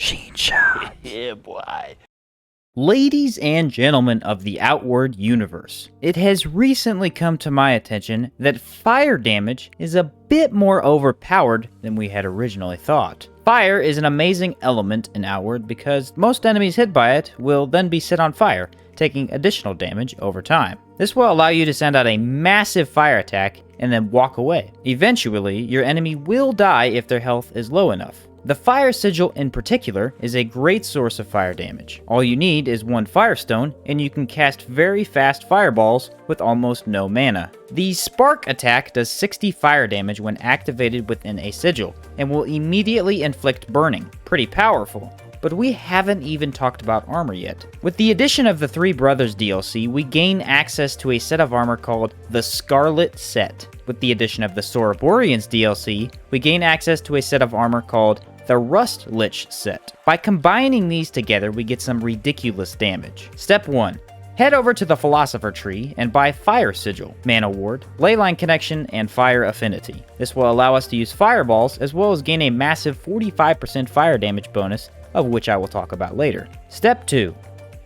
Sheen shot. Yeah, boy. Ladies and gentlemen of the Outward universe, it has recently come to my attention that fire damage is a bit more overpowered than we had originally thought. Fire is an amazing element in Outward because most enemies hit by it will then be set on fire, taking additional damage over time. This will allow you to send out a massive fire attack and then walk away. Eventually, your enemy will die if their health is low enough. The Fire Sigil in particular is a great source of fire damage. All you need is one Firestone, and you can cast very fast fireballs with almost no mana. The Spark attack does 60 fire damage when activated within a sigil, and will immediately inflict burning. Pretty powerful. But we haven't even talked about armor yet. With the addition of the Three Brothers DLC, we gain access to a set of armor called the Scarlet Set. With the addition of the Soroborians DLC, we gain access to a set of armor called the Rust Lich set. By combining these together, we get some ridiculous damage. Step 1. Head over to the Philosopher Tree and buy Fire Sigil, Mana Ward, Leyline Connection, and Fire Affinity. This will allow us to use fireballs as well as gain a massive 45% fire damage bonus, of which I will talk about later. Step 2.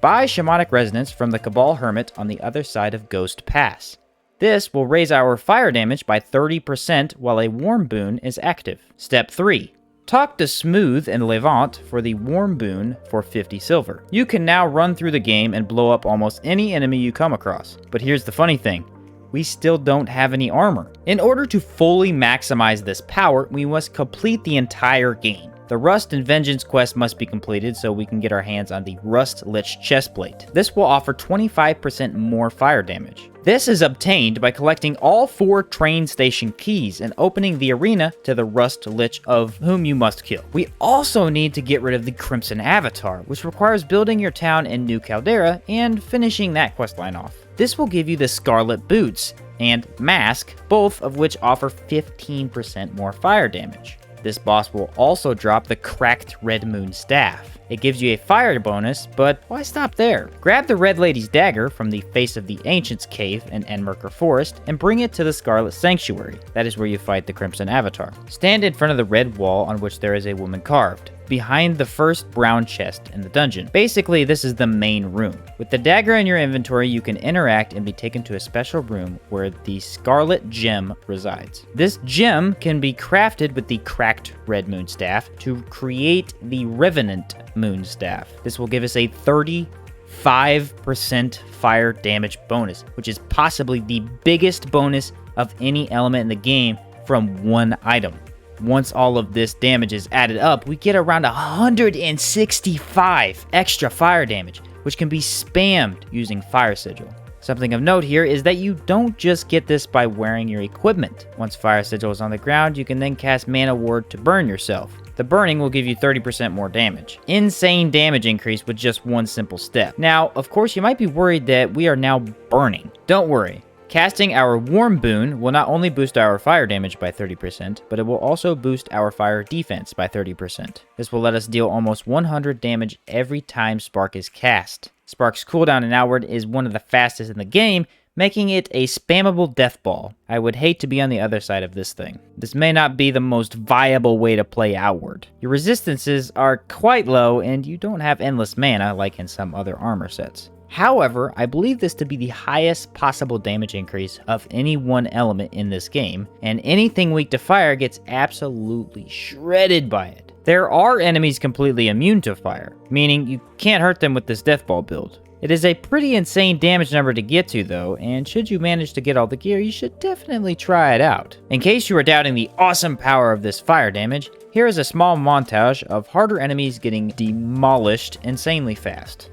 Buy Shamanic Resonance from the Cabal Hermit on the other side of Ghost Pass. This will raise our fire damage by 30% while a Warm Boon is active. Step 3. Talk to Smooth and Levant for the Warm Boon for 50 silver. You can now run through the game and blow up almost any enemy you come across. But here's the funny thing. We still don't have any armor. In order to fully maximize this power, we must complete the entire game. The Rust and Vengeance quest must be completed so we can get our hands on the Rust Lich chestplate. This will offer 25% more fire damage. This is obtained by collecting all 4 train station keys and opening the arena to the Rust Lich, of whom you must kill. We also need to get rid of the Crimson Avatar, which requires building your town in New Caldera and finishing that questline off. This will give you the Scarlet Boots and Mask, both of which offer 15% more fire damage. This boss will also drop the Cracked Red Moon Staff. It gives you a fire bonus, but why stop there? Grab the Red Lady's Dagger from the Face of the Ancients Cave in Enmerker Forest and bring it to the Scarlet Sanctuary. That is where you fight the Crimson Avatar. Stand in front of the red wall on which there is a woman carved, behind the first brown chest in the dungeon. Basically, this is the main room. With the dagger in your inventory, you can interact and be taken to a special room where the Scarlet Gem resides. This gem can be crafted with the Cracked Red Moon Staff to create the Revenant Moon Staff. This will give us a 35% fire damage bonus, which is possibly the biggest bonus of any element in the game from one item. Once all of this damage is added up, we get around 165 extra fire damage, which can be spammed using Fire Sigil. Something of note here is that you don't just get this by wearing your equipment. Once Fire Sigil is on the ground, you can then cast Mana Ward to burn yourself. The burning will give you 30% more damage. Insane damage increase with just one simple step. Now, of course, you might be worried that we are now burning. Don't worry. Casting our Warm Boon will not only boost our fire damage by 30%, but it will also boost our fire defense by 30%. This will let us deal almost 100 damage every time Spark is cast. Spark's cooldown in Outward is one of the fastest in the game, making it a spammable death ball. I would hate to be on the other side of this thing. This may not be the most viable way to play Outward. Your resistances are quite low, and you don't have endless mana like in some other armor sets. However, I believe this to be the highest possible damage increase of any one element in this game, and anything weak to fire gets absolutely shredded by it. There are enemies completely immune to fire, meaning you can't hurt them with this Death Ball build. It is a pretty insane damage number to get to though, and should you manage to get all the gear, you should definitely try it out. In case you are doubting the awesome power of this fire damage, here is a small montage of harder enemies getting demolished insanely fast.